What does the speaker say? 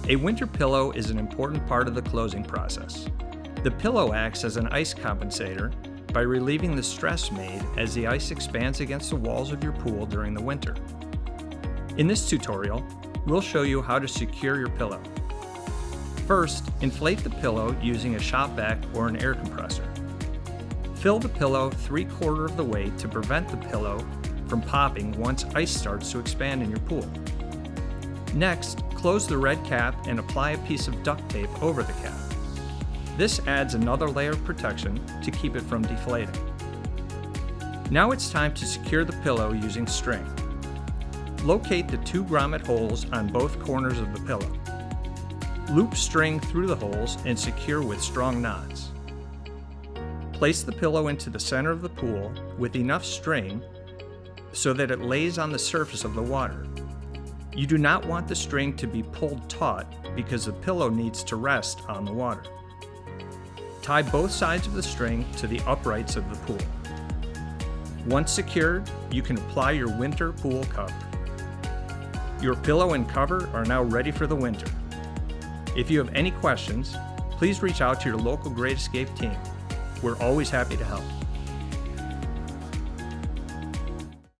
A winter pillow is an important part of the closing process. The pillow acts as an ice compensator by relieving the stress made as the ice expands against the walls of your pool during the winter. In this tutorial, we'll show you how to secure your pillow. First, inflate the pillow using a shop vac or an air compressor. Fill the pillow 3/4 of the way to prevent the pillow from popping once ice starts to expand in your pool. Next, close the red cap and apply a piece of duct tape over the cap. This adds another layer of protection to keep it from deflating. Now it's time to secure the pillow using string. Locate the 2 grommet holes on both corners of the pillow. Loop string through the holes and secure with strong knots. Place the pillow into the center of the pool with enough string so that it lays on the surface of the water. You do not want the string to be pulled taut because the pillow needs to rest on the water. Tie both sides of the string to the uprights of the pool. Once secured, you can apply your winter pool cover. Your pillow and cover are now ready for the winter. If you have any questions, please reach out to your local Great Escape team. We're always happy to help.